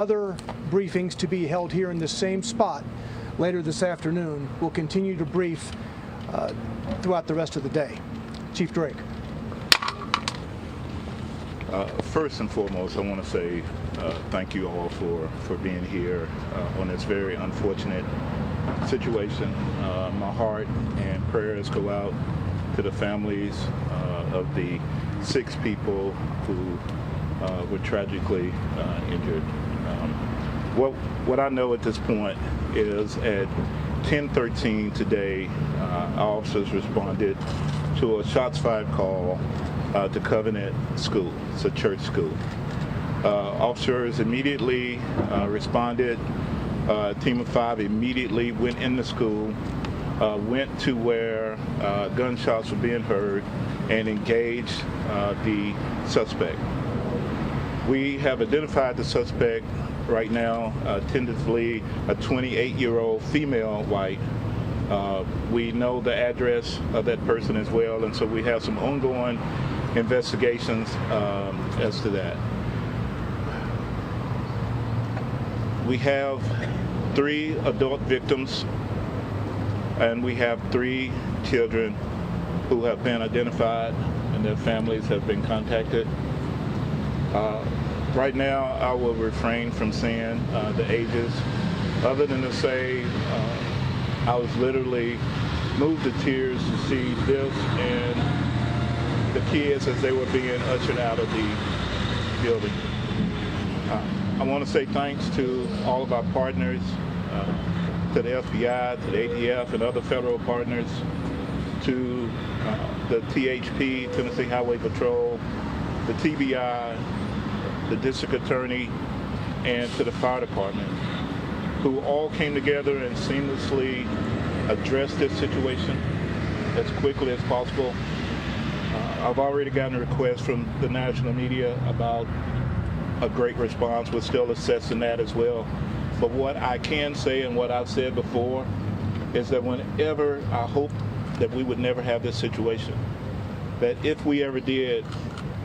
Other briefings to be held here in the same spot later this afternoon. We'll continue to brief throughout the rest of the day. Chief Drake. First and foremost, I want to say thank you all for being here on this very unfortunate situation. My heart and prayers go out to the families of the 6 people who were tragically injured. What I know at this point is at 10:13 today, our officers responded to a shots fired call to Covenant School. It's a church school. Officers immediately responded. A team of 5 immediately went in the school, went to where gunshots were being heard, and engaged the suspect. We have identified the suspect right now, tentatively a 28-year-old female white. We know the address of that person as well, and so we have some ongoing investigations as to that. We have 3 adult victims, and we have 3 children who have been identified, and their families have been contacted. Right now, I will refrain from saying the ages, other than to say I was literally moved to tears to see this and the kids as they were being ushered out of the building. I want to say thanks to all of our partners, to the FBI, to the ATF, and other federal partners, to the THP, Tennessee Highway Patrol, the TBI, the district attorney, and to the fire department, who all came together and seamlessly addressed this situation as quickly as possible. I've already gotten a request from the national media about a great response. We're still assessing that as well. But what I can say, and what I've said before, is that whenever I hope that we would never have this situation, that if we ever did,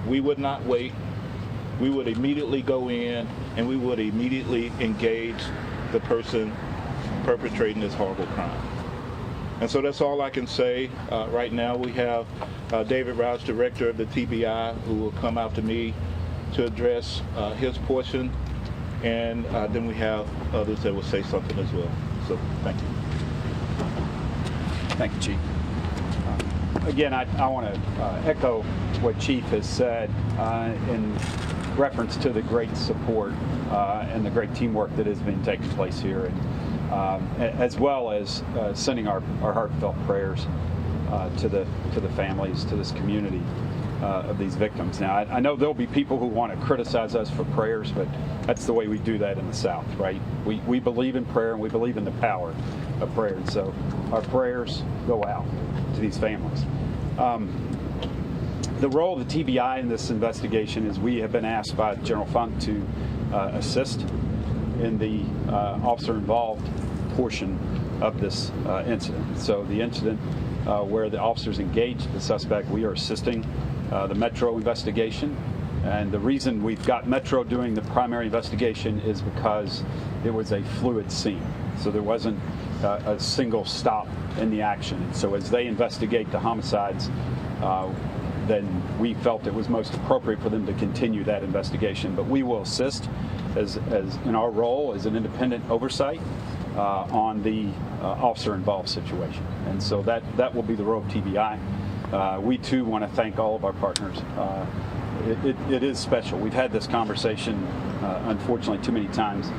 we would not wait. We would immediately go in and we would immediately engage the person perpetrating this horrible crime. And so that's all I can say. Right now we have David Rouse, director of the TBI, who will come out to me to address his portion, and then we have others that will say something as well. So thank you. Thank you, Chief. Again, I want to echo what Chief has said in reference to the great support and the great teamwork that has been taking place here, and as well as sending our heartfelt prayers to the families, to this community of these victims. Now, I know there'll be people who want to criticize us for prayers, but that's the way we do that in the South, right? We believe in prayer, and we believe in the power of prayer, and so our prayers go out to these families. The role of the TBI in this investigation is we have been asked by General Funk to assist in the officer-involved portion of this incident. So the incident where the officers engaged the suspect, we are assisting the Metro investigation. And the reason we've got Metro doing the primary investigation is because it was a fluid scene. So there wasn't a single stop in the action. And so as they investigate the homicides, then we felt it was most appropriate for them to continue that investigation. But we will assist as in our role as an independent oversight on the officer-involved situation. And so that will be the role of TBI. We too want to thank all of our partners. It is special. We've had this conversation, unfortunately, too many times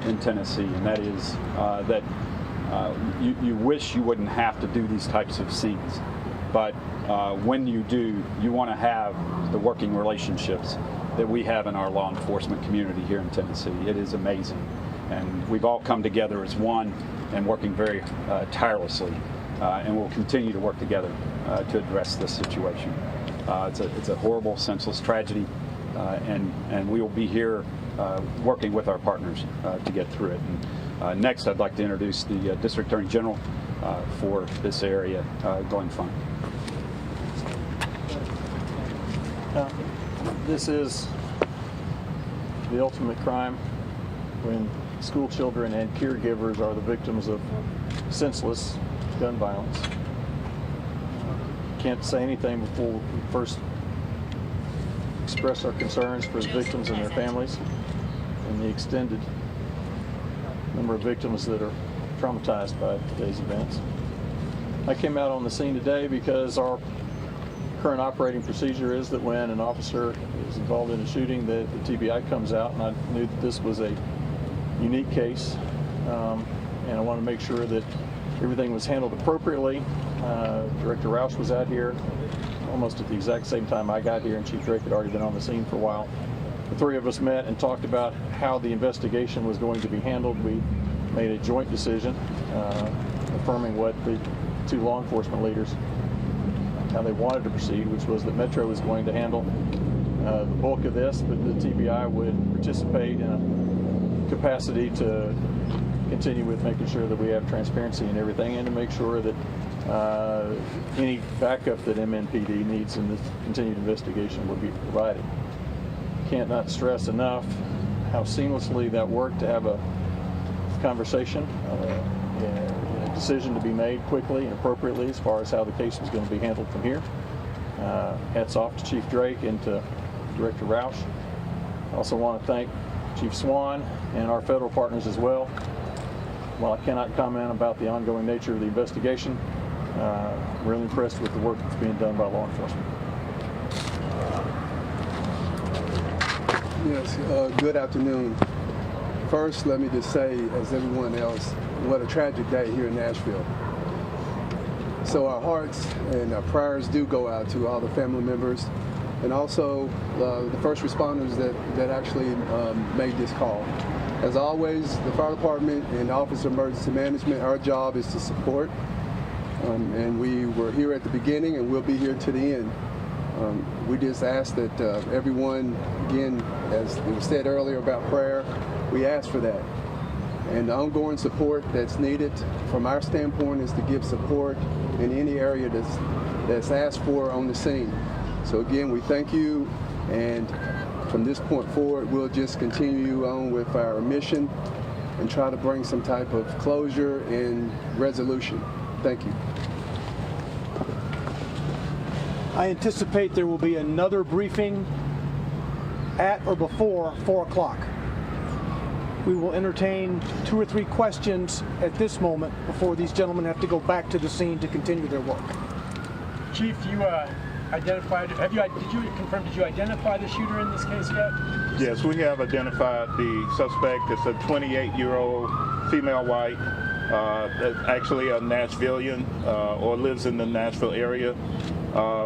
in Tennessee, and that is that you wish you wouldn't have to do these types of scenes. But when you do, you want to have the working relationships that we have in our law enforcement community here in Tennessee. It is amazing. And we've all come together as one and working very tirelessly. And we'll continue to work together to address this situation. It's a horrible, senseless tragedy. And we will be here working with our partners to get through it. And next, I'd like to introduce the District Attorney General for this area, Glenn Funk. This is the ultimate crime when school children and caregivers are the victims of senseless gun violence. Can't say anything before we first express our concerns for the victims and their families and the extended number of victims that are traumatized by today's events. I came out on the scene today because our current operating procedure is that when an officer is involved in a shooting, that the TBI comes out, and I knew that this was a unique case, and I want to make sure that everything was handled appropriately. Director Roush was out here almost at the exact same time I got here, and Chief Drake had already been on the scene for a while. The three of us met and talked about how the investigation was going to be handled. We made a joint decision affirming what the two law enforcement leaders, how they wanted to proceed, which was that Metro was going to handle the bulk of this, but the TBI would participate in a capacity to continue with making sure that we have transparency in everything, and to make sure that any backup that MNPD needs in this continued investigation would be provided. Can't not stress enough how seamlessly that worked to have a conversation, a decision to be made quickly and appropriately as far as how the case was going to be handled from here. Hats off to Chief Drake and to Director Roush. I also want to thank Chief Swan and our federal partners as well. While I cannot comment about the ongoing nature of the investigation, I'm really impressed with the work that's being done by law enforcement. Yes, good afternoon. First, let me just say, as everyone else, what a tragic day here in Nashville. So our hearts and our prayers do go out to all the family members, and also the first responders that actually made this call. As always, the fire department and Office of Emergency Management, our job is to support, and we were here at the beginning and we'll be here to the end. We just ask that everyone, again, as it was said earlier about prayer, we ask for that. And the ongoing support that's needed from our standpoint is to give support in any area that's asked for on the scene. So again, we thank you, and from this point forward, we'll just continue on with our mission and try to bring some type of closure and resolution. Thank you. I anticipate there will be another briefing at or before 4 o'clock. We will entertain 2 or 3 questions at this moment before these gentlemen have to go back to the scene to continue their work. Chief, you identified, did you identify the shooter in this case yet? Yes, we have identified the suspect. It's a 28-year-old female white, actually a Nashvilleian, or lives in the Nashville area.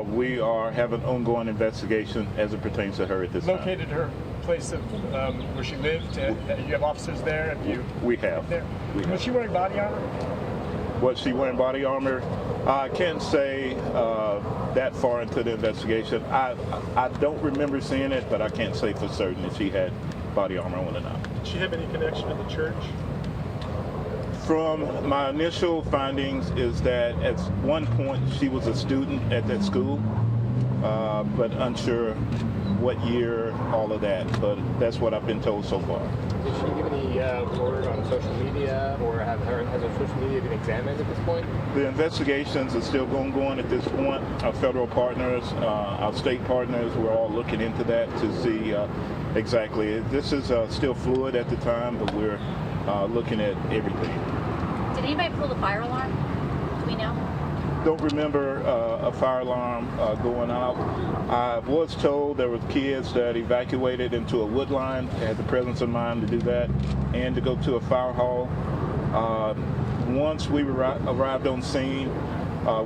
We are having ongoing investigation as it pertains to her at this time. Located her place of where she lived? You have officers there? We have. Was she wearing body armor? Was she wearing body armor? I can't say that far into the investigation. I don't remember seeing it, but I can't say for certain if she had body armor on or not. Did she have any connection to the church? From my initial findings is that at one point she was a student at that school, but unsure what year, all of that. But that's what I've been told so far. Did she give any word on social media, or has her social media been examined at this point? The investigations are still going at this point. Our federal partners, our state partners, we're all looking into that to see exactly. This is still fluid at the time, but we're looking at everything. Did anybody pull the fire alarm? Do we know? Don't remember a fire alarm going out. I was told there were kids that evacuated into a wood line, had the presence of mind to do that, and to go to a fire hall. Once we arrived on scene,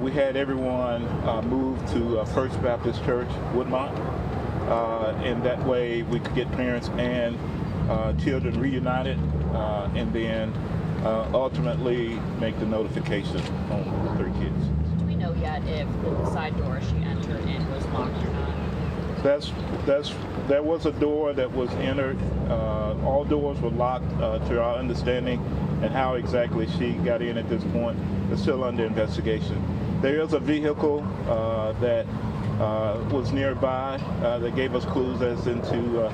we had everyone moved to First Baptist Church, Woodmont, and that way we could get parents and children reunited, and then ultimately make the notification on the 3 kids. Do we know yet if the side door she entered in was locked or not? There was a door that was entered. All doors were locked to our understanding, and how exactly she got in at this point is still under investigation. There is a vehicle that was nearby that gave us clues as into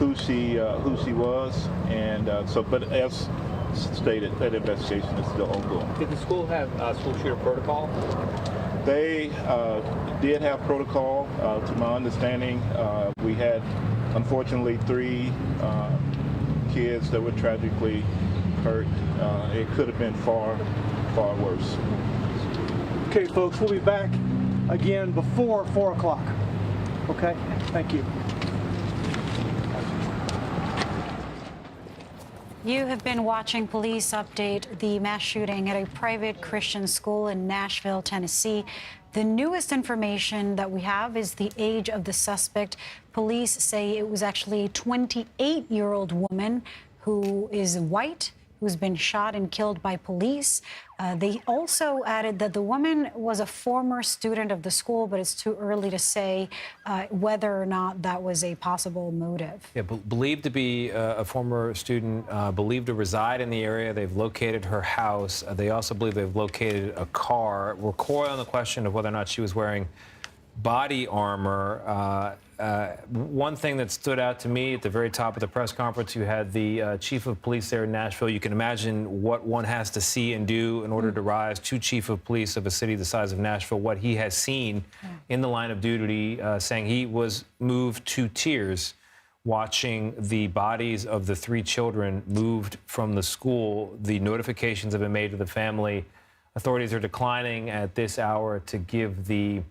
who she was, and but as stated, that investigation is still ongoing. Did the school have school shooter protocol? They did have protocol, to my understanding. We had, unfortunately, 3 kids that were tragically hurt. It could have been far, far worse. Okay, folks, we'll be back again before 4 o'clock. Okay? Thank you. You have been watching Police Update the mass shooting at a private Christian school in Nashville, Tennessee. The newest information that we have is the age of the suspect. Police say it was actually a 28-year-old woman who is white, who's been shot and killed by police. They also added that the woman was a former student of the school, but it's too early to say whether or not that was a possible motive. Yeah, believed to be a former student, believed to reside in the area. They've located her house. They also believe they've located a car. Recoil on the question of whether or not she was wearing body armor. One thing that stood out to me at the very top of the press conference, you had the chief of police there in Nashville. You can imagine what one has to see and do in order to rise to chief of police of a city the size of Nashville, what he has seen in the line of duty, saying he was moved to tears watching the bodies of the 3 children moved from the school. The notifications have been made to the family. Authorities are declining at this hour to give the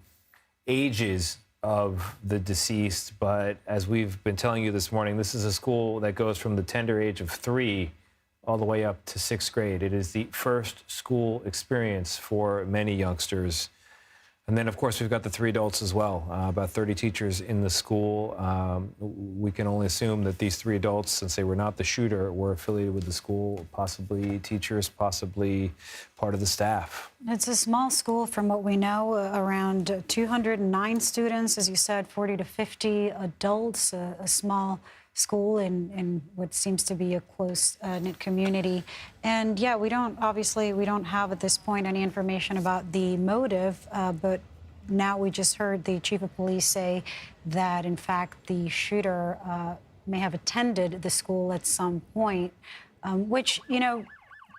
ages of the deceased, but as we've been telling you this morning, this is a school that goes from the tender age of 3 all the way up to 6th grade. It is the first school experience for many youngsters. And then, of course, we've got the 3 adults as well, about 30 teachers in the school. We can only assume that these 3 adults, since they were not the shooter, were affiliated with the school, possibly teachers, possibly part of the staff. It's a small school from what we know, around 209 students, as you said, 40 to 50 adults, a small school in what seems to be a close-knit community. And yeah, we don't have at this point any information about the motive, but now we just heard the chief of police say that, in fact, the shooter may have attended the school at some point, which, you know,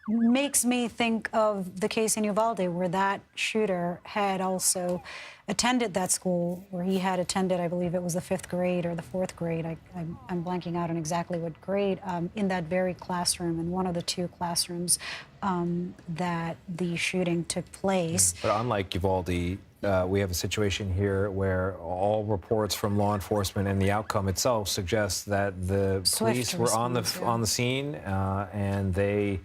makes me think of the case in Uvalde, where that shooter had also attended that school, where he had attended, I believe it was the 5th grade or the 4th grade. I'm blanking out on exactly what grade, in that very classroom, in one of the 2 classrooms that the shooting took place. But unlike Uvalde, we have a situation here where all reports from law enforcement and the outcome itself suggests that the police were on the scene and they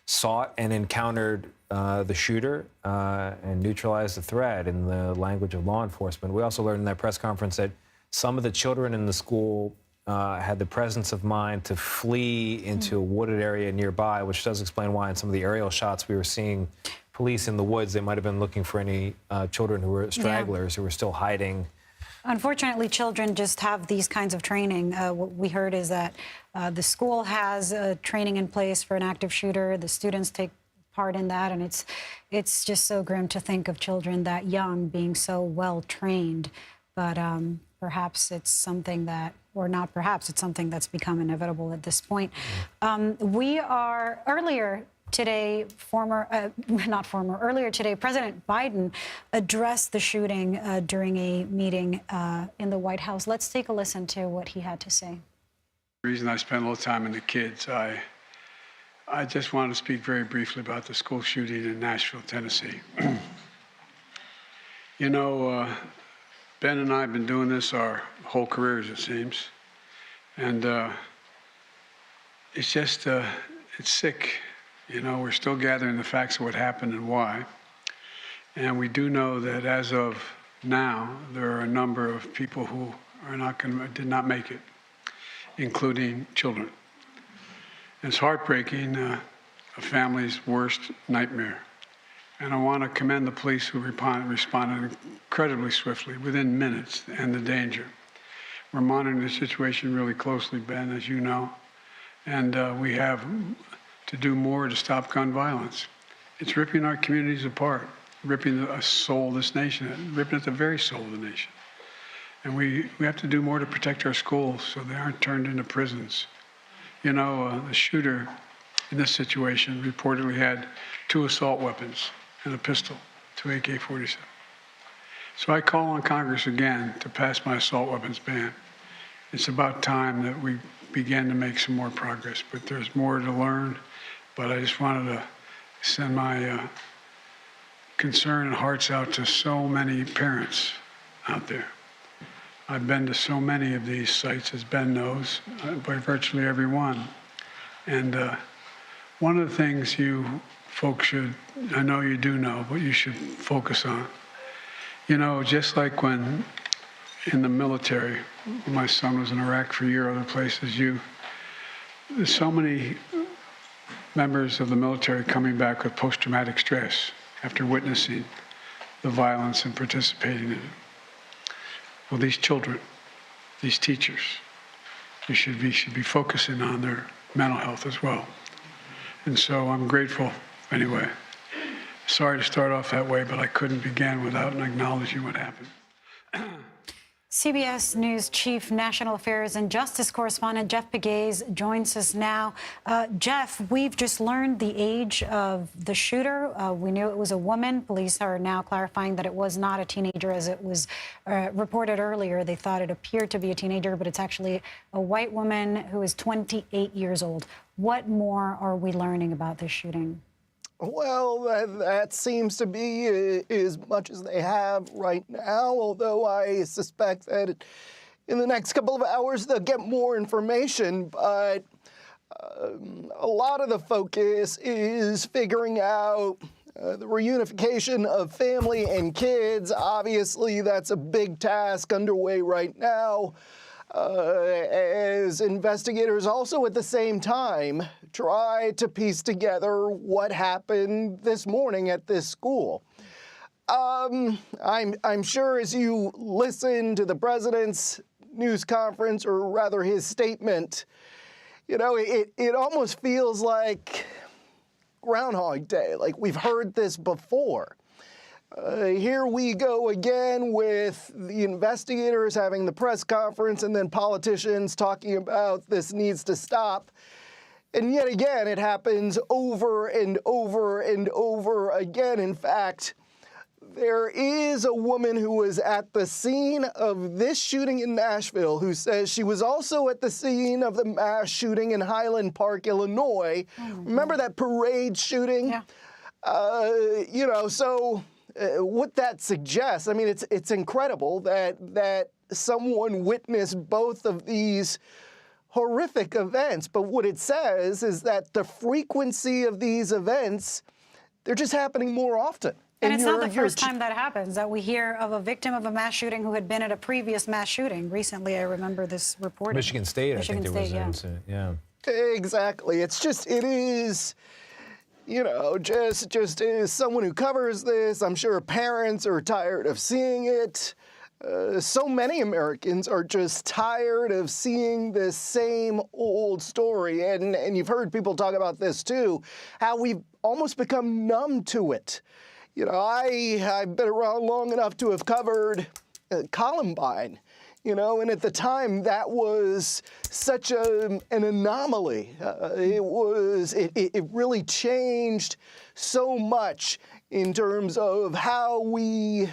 sought and encountered the shooter and neutralized the threat in the language of law enforcement. We also learned in that press conference that some of the children in the school had the presence of mind to flee into a wooded area nearby, which does explain why in some of the aerial shots we were seeing police in the woods, they might have been looking for any children who were stragglers who were still hiding. Unfortunately, children just have these kinds of training. What we heard is that the school has training in place for an active shooter. The students take part in that, and it's just so grim to think of children that young being so well trained. But perhaps it's something that, or not perhaps, it's something that's become inevitable at this point. Earlier today, President Biden addressed the shooting during a meeting in the White House. Let's take a listen to what he had to say. The reason I spent a little time in the kids, I just want to speak very briefly about the school shooting in Nashville, Tennessee. You know, Ben and I have been doing this our whole careers, it seems. And it's just, it's sick. You know, we're still gathering the facts of what happened and why. And we do know that as of now, there are a number of people who did not make it, including children. And it's heartbreaking, a family's worst nightmare. And I want to commend the police who responded incredibly swiftly, within minutes, and the danger. We're monitoring the situation really closely, Ben, as you know. And we have to do more to stop gun violence. It's ripping our communities apart, ripping the soul of this nation, ripping at the very soul of the nation. And we have to do more to protect our schools so they aren't turned into prisons. You know, the shooter in this situation reportedly had 2 assault weapons and a pistol, 2 AK-47. So I call on Congress again to pass my assault weapons ban. It's about time that we began to make some more progress, but there's more to learn. But I just wanted to send my concern and hearts out to so many parents out there. I've been to so many of these sites, as Ben knows, by virtually every one. And one of the things you folks should, I know you do know, but you should focus on. You know, just like when in the military, my son was in Iraq for a year, other places, there's so many members of the military coming back with post-traumatic stress after witnessing the violence and participating in it. Well, these children, these teachers, you should be focusing on their mental health as well. And so I'm grateful anyway. Sorry to start off that way, but I couldn't begin without acknowledging what happened. CBS News Chief National Affairs and Justice Correspondent Jeff Pegues joins us now. Jeff, we've just learned the age of the shooter. We knew it was a woman. Police are now clarifying that it was not a teenager, as it was reported earlier. They thought it appeared to be a teenager, but it's actually a white woman who is 28 years old. What more are we learning about this shooting? Well, that seems to be as much as they have right now, although I suspect that in the next couple of hours they'll get more information. But a lot of the focus is figuring out the reunification of family and kids. Obviously, that's a big task underway right now. As investigators also at the same time try to piece together what happened this morning at this school. I'm sure as you listen to the president's news conference, or rather his statement, you know, it almost feels like Groundhog Day, like we've heard this before. Here we go again with the investigators having the press conference and then politicians talking about this needs to stop. And yet again, it happens over and over and over again. In fact, there is a woman who was at the scene of this shooting in Nashville who says she was also at the scene of the mass shooting in Highland Park, Illinois. Remember that parade shooting? Yeah. You know, so what that suggests, I mean, it's incredible that someone witnessed both of these horrific events. But what it says is that the frequency of these events, they're just happening more often. And it's not the first time that happens, that we hear of a victim of a mass shooting who had been at a previous mass shooting. Recently, I remember this report. Michigan State, I think there was an incident, yeah. Exactly. It's just, it is, you know, just as someone who covers this, I'm sure parents are tired of seeing it. So many Americans are just tired of seeing this same old story. And you've heard people talk about this too, how we've almost become numb to it. You know, I've been around long enough to have covered Columbine, you know, and at the time that was such an anomaly. It really changed so much in terms of how we,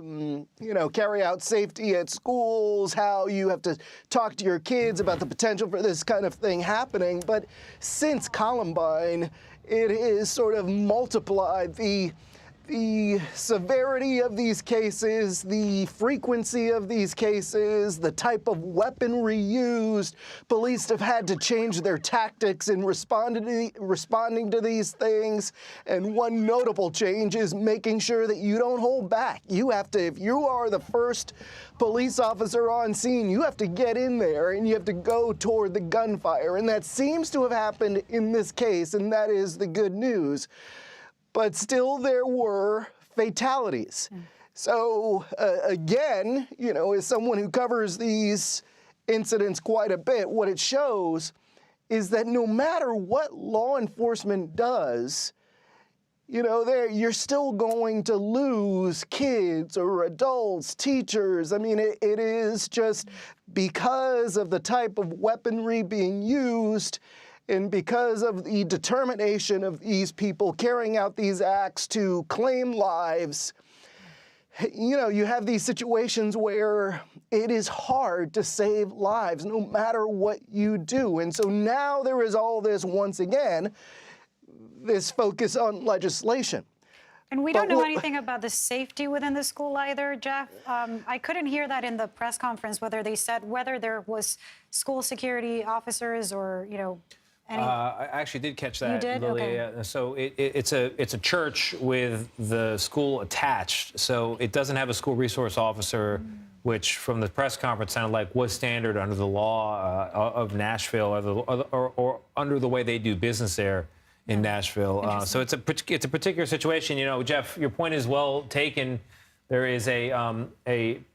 you know, carry out safety at schools, how you have to talk to your kids about the potential for this kind of thing happening. But since Columbine, it is sort of multiplied the severity of these cases, the frequency of these cases, the type of weaponry used. Police have had to change their tactics in responding to these things. And one notable change is making sure that you don't hold back. You have to, if you are the first police officer on scene, you have to get in there and you have to go toward the gunfire. And that seems to have happened in this case, and that is the good news. But still, there were fatalities. So again, you know, as someone who covers these incidents quite a bit, what it shows is that no matter what law enforcement does, you're still going to lose kids or adults, teachers. I mean, it is just because of the type of weaponry being used and because of the determination of these people carrying out these acts to claim lives. You have these situations where it is hard to save lives no matter what you do. And so now there is all this, once again, this focus on legislation. And we don't know anything about the safety within the school either, Jeff. I couldn't hear that in the press conference, whether they said whether there was school security officers or, any... I actually did catch that. You did? Lily. Okay. So it's a church with the school attached. So it doesn't have a school resource officer, which from the press conference sounded like was standard under the law of Nashville or under the way they do business there in Nashville. So it's a particular situation. Jeff, your point is well taken. There is a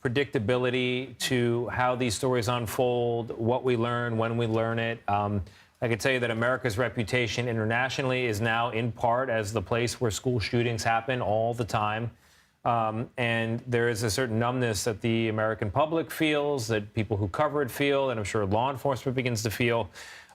predictability to how these stories unfold, what we learn, when we learn it. I can tell you that America's reputation internationally is now in part as the place where school shootings happen all the time. And there is a certain numbness that the American public feels, that people who cover it feel, and I'm sure law enforcement begins to feel.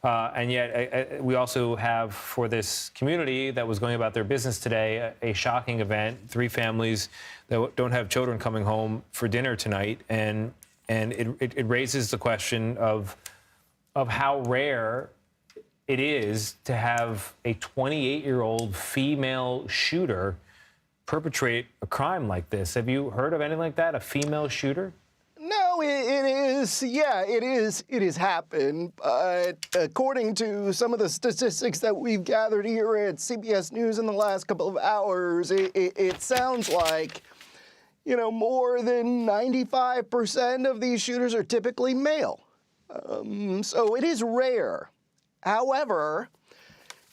And yet we also have, for this community that was going about their business today, a shocking event, 3 families that don't have children coming home for dinner tonight. And it raises the question of how rare it is to have a 28-year-old female shooter perpetrate a crime like this. Have you heard of anything like that, a female shooter? No, it is. Yeah, it is. It has happened. But according to some of the statistics that we've gathered here at CBS News in the last couple of hours, it sounds like, more than 95% of these shooters are typically male. So it is rare. However,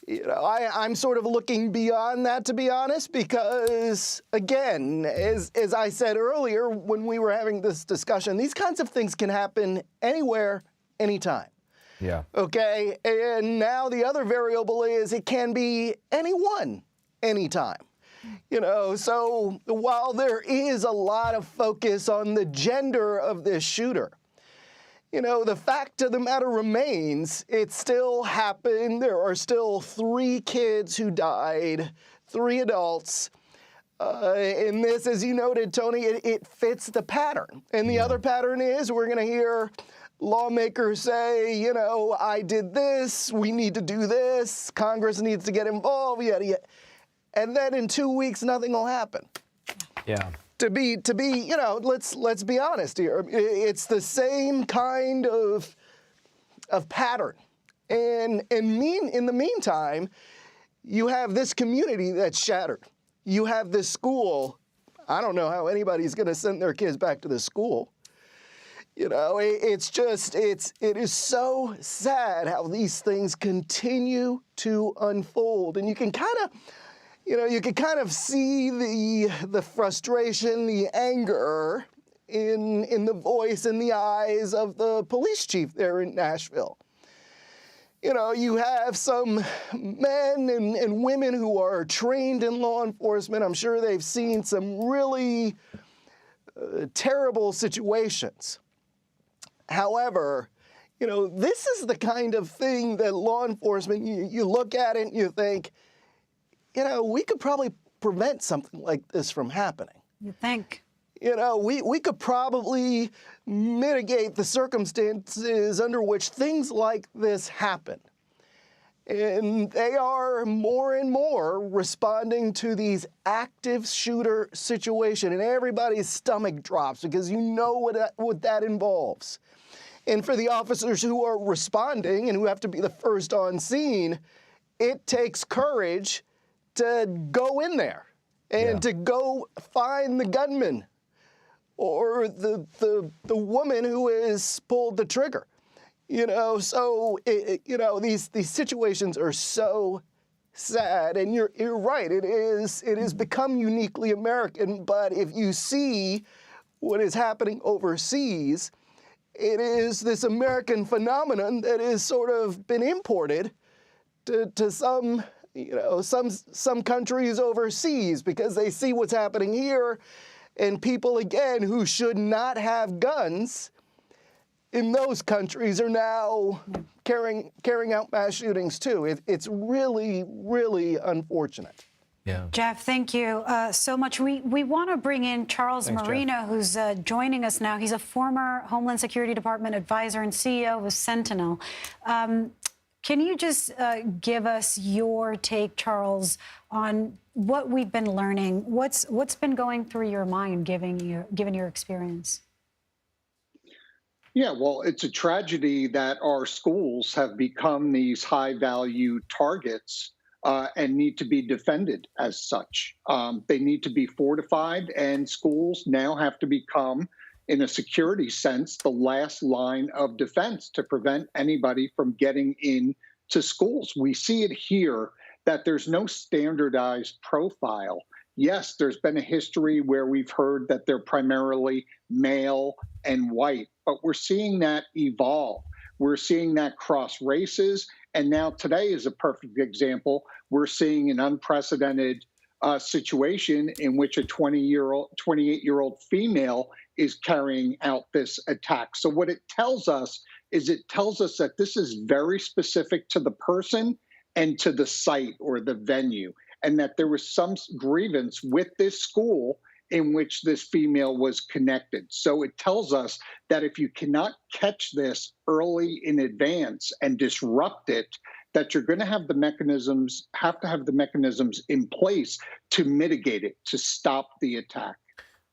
I'm sort of looking beyond that, to be honest, because, again, as I said earlier when we were having this discussion, these kinds of things can happen anywhere, anytime. Yeah. Okay? And now the other variable is it can be anyone, anytime. So while there is a lot of focus on the gender of this shooter, the fact of the matter remains, it still happened. There are still 3 kids who died, 3 adults. And this, as you noted, Tony, it fits the pattern. And the other pattern is we're going to hear lawmakers say, I did this, we need to do this, Congress needs to get involved, yada, yada. And then in 2 weeks, nothing will happen. Yeah. To be, let's be honest here. It's the same kind of pattern. And in the meantime, you have this community that's shattered. You have this school. I don't know how anybody's going to send their kids back to the school. It is so sad how these things continue to unfold. And you can kind of see the frustration, the anger in the voice and the eyes of the police chief there in Nashville. You have some men and women who are trained in law enforcement. I'm sure they've seen some really terrible situations. However, this is the kind of thing that law enforcement, you look at it and you think, we could probably prevent something like this from happening. You think? We could probably mitigate the circumstances under which things like this happen. And they are more and more responding to these active shooter situations, and everybody's stomach drops because you know what that involves. And for the officers who are responding and who have to be the first on scene, it takes courage to go in there and to go find the gunman or the woman who has pulled the trigger. So these situations are so sad, and you're right. It has become uniquely American. But if you see what is happening overseas, it is this American phenomenon that has sort of been imported to some you know, some countries overseas because they see what's happening here, and people, again, who should not have guns in those countries are now carrying out mass shootings too. It's really, really unfortunate. Yeah. Jeff, thank you so much. We want to bring in Charles Thanks, Marino, Jeff. who's joining us now. He's a former Homeland Security Department advisor and CEO of Sentinel. Can you just give us your take, Charles, on what we've been learning? What's been going through your mind, given your experience? Yeah, well, it's a tragedy that our schools have become these high-value targets and need to be defended as such. They need to be fortified, and schools now have to become, in a security sense, the last line of defense to prevent anybody from getting into schools. We see it here that there's no standardized profile. Yes, there's been a history where we've heard that they're primarily male and white, but we're seeing that evolve. We're seeing that cross races. And now today is a perfect example. We're seeing an unprecedented situation in which a 28-year-old female is carrying out this attack. So what it tells us is that this is very specific to the person and to the site or the venue, and that there was some grievance with this school in which this female was connected. So it tells us that if you cannot catch this early in advance and disrupt it, that you're going to have to have the mechanisms in place to mitigate it, to stop the attack.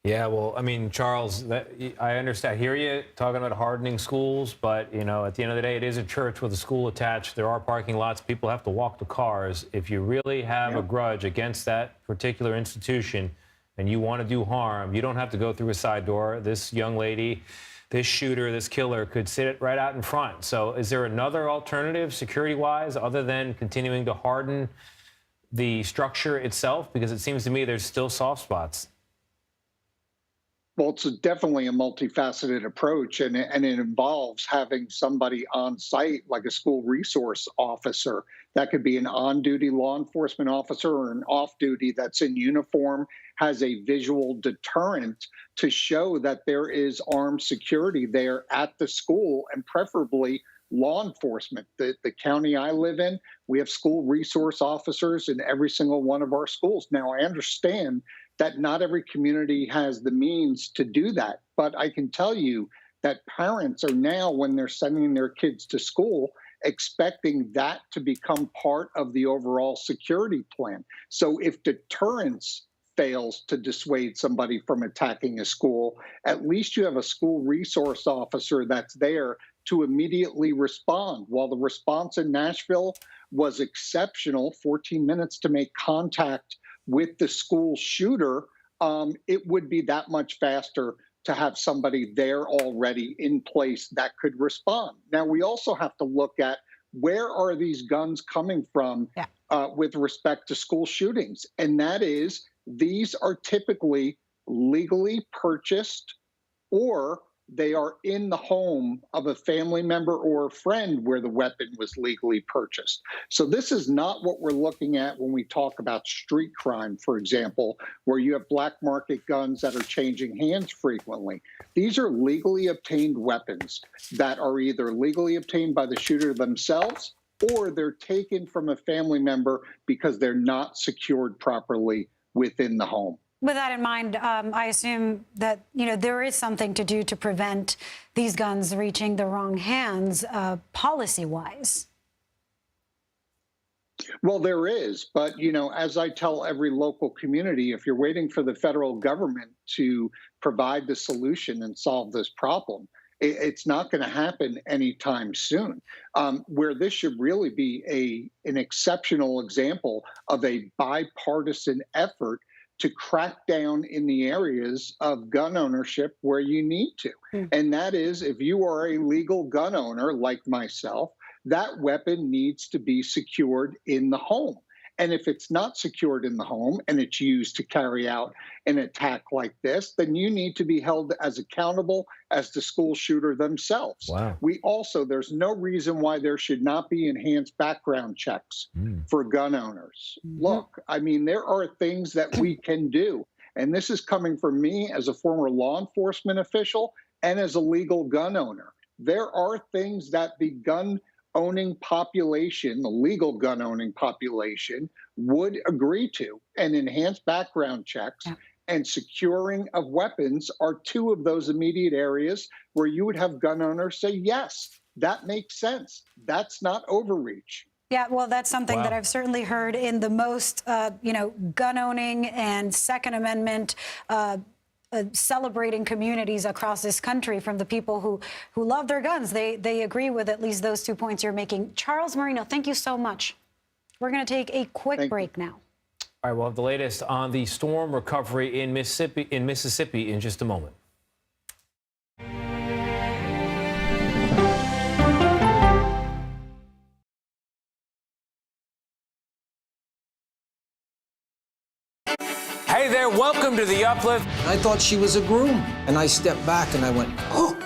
Yeah, well, I mean, Charles, I understand. I hear you talking about hardening schools, but, you know, at the end of the day, it is a church with a school attached. There are parking lots. People have to walk to cars. If you really have a grudge against that particular institution and you want to do harm, you don't have to go through a side door. This young lady, this shooter, this killer could sit right out in front. So is there another alternative security-wise other than continuing to harden the structure itself? Because it seems to me there's still soft spots. Well, it's definitely a multifaceted approach, and it involves having somebody on site, like a school resource officer. That could be an on-duty law enforcement officer or an off-duty that's in uniform, has a visual deterrent to show that there is armed security there at the school, and preferably law enforcement. The county I live in, we have school resource officers in every single one of our schools. Now, I understand that not every community has the means to do that. But I can tell you that parents are now, when they're sending their kids to school, expecting that to become part of the overall security plan. So if deterrence fails to dissuade somebody from attacking a school, at least you have a school resource officer that's there to immediately respond. While the response in Nashville was exceptional, 14 minutes to make contact with the school shooter, it would be that much faster to have somebody there already in place that could respond. Now, we also have to look at where are these guns coming from with respect to school shootings. And that is, these are typically legally purchased, or they are in the home of a family member or a friend where the weapon was legally purchased. So this is not what we're looking at when we talk about street crime, for example, where you have black market guns that are changing hands frequently. These are legally obtained weapons that are either legally obtained by the shooter themselves, or they're taken from a family member because they're not secured properly within the home. With that in mind, I assume that, you know, there is something to do to prevent these guns reaching the wrong hands, policy-wise. Well, there is. But, you know, as I tell every local community, if you're waiting for the federal government to provide the solution and solve this problem, it's not going to happen anytime soon. Where this should really be an exceptional example of a bipartisan effort to crack down in the areas of gun ownership where you need to. And that is, if you are a legal gun owner like myself, that weapon needs to be secured in the home. And if it's not secured in the home and it's used to carry out an attack like this, then you need to be held as accountable as the school shooter themselves. Wow. There's no reason why there should not be enhanced background checks for gun owners. Look, I mean, there are things that we can do. And this is coming from me as a former law enforcement official and as a legal gun owner. There are things that the gun owning population, the legal gun owning population, would agree to. And enhanced background checks and securing of weapons are two of those immediate areas where you would have gun owners say, yes, that makes sense. That's not overreach. Yeah, well, that's something that I've certainly heard in the most, gun owning and Second Amendment celebrating communities across this country from the people who love their guns. They agree with at least those 2 points you're making. Charles Marino, thank you so much. We're going to take a quick break now. All right, we'll have the latest on the storm recovery in Mississippi in just a moment. Hey there, welcome to The Uplift. I thought she was a groom, and I stepped back and I went, oh,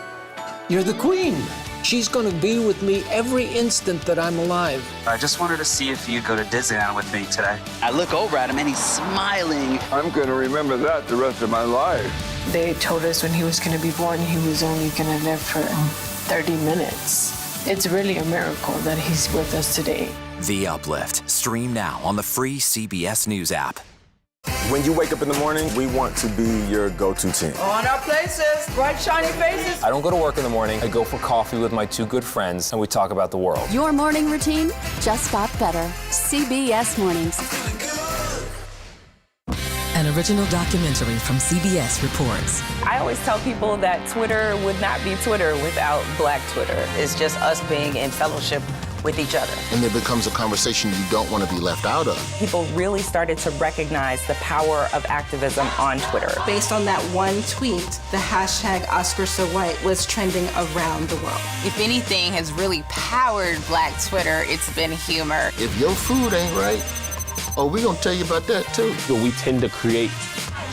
you're the queen. She's gonna be with me every instant that I'm alive. I just wanted to see if you'd go to Disneyland with me today. I look over at him and he's smiling. I'm gonna remember that the rest of my life. They told us when he was gonna be born, he was only gonna live for 30 minutes. It's really a miracle that he's with us today. The Uplift. Stream now on the free CBS News app. When you wake up in the morning, we want to be your go-to team. On our places, bright, shiny faces. I don't go to work in the morning. I go for coffee with my two good friends, and we talk about the world. Your morning routine just got better. CBS Mornings. An original documentary from CBS reports. I always tell people that Twitter would not be Twitter without Black Twitter. It's just us being in fellowship with each other. And there becomes a conversation you don't want to be left out of. People really started to recognize the power of activism on Twitter. Based on that one tweet, the hashtag #OscarsSoWhite was trending around the world. If anything has really powered Black Twitter, it's been humor. If your food ain't right, we're gonna tell you about that too. We tend to create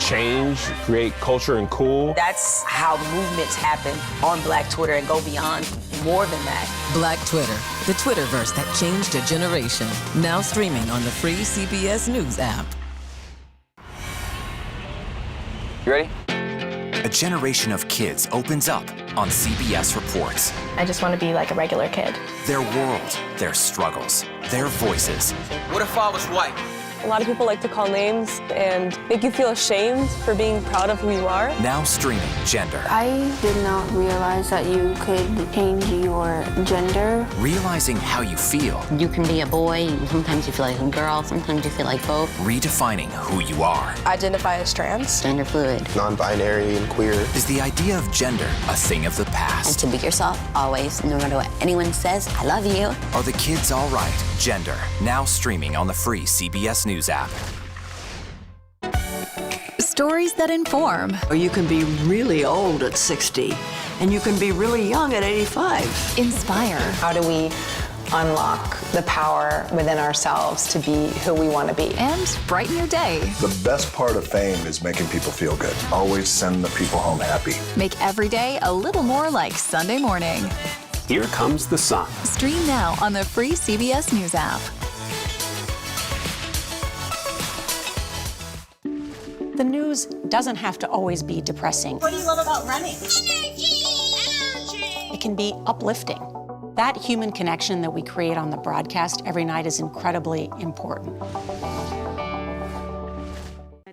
change, create culture and cool. That's how movements happen on Black Twitter and go beyond more than that. Black Twitter, the Twitterverse that changed a generation. Now streaming on the free CBS News app. You ready? A generation of kids opens up on CBS Reports. I just want to be like a regular kid. Their world, their struggles, their voices. What if I was white? A lot of people like to call names and make you feel ashamed for being proud of who you are. Now streaming Gender. I did not realize that you could change your gender. Realizing how you feel. You can be a boy, sometimes you feel like a girl, sometimes you feel like both. Redefining who you are. Identify as trans. Gender fluid. Non-binary and queer. Is the idea of gender a thing of the past? And to be yourself, always, no matter what anyone says, I love you. Are the kids all right? Gender. Now streaming on the free CBS News app. Stories that inform. Or you can be really old at 60, and you can be really young at 85. Inspire. How do we unlock the power within ourselves to be who we want to be? And brighten your day. The best part of fame is making people feel good. Always send the people home happy. Make every day a little more like Sunday morning. Here comes the sun. Stream now on the free CBS News app. The news doesn't have to always be depressing. What do you love about running? It can be uplifting. That human connection that we create on the broadcast every night is incredibly important.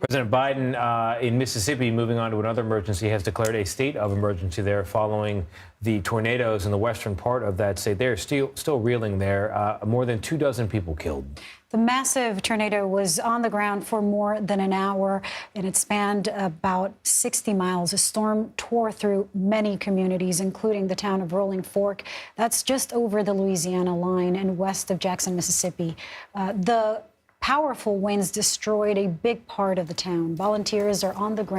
President Biden in Mississippi, moving on to another emergency, has declared a state of emergency there following the tornadoes in the western part of that state. They're still reeling there. More than 24 people killed. The massive tornado was on the ground for more than an hour, and it spanned about 60 miles. A storm tore through many communities, including the town of Rolling Fork. That's just over the Louisiana line and west of Jackson, Mississippi. The powerful winds destroyed a big part of the town. Volunteers are on the ground.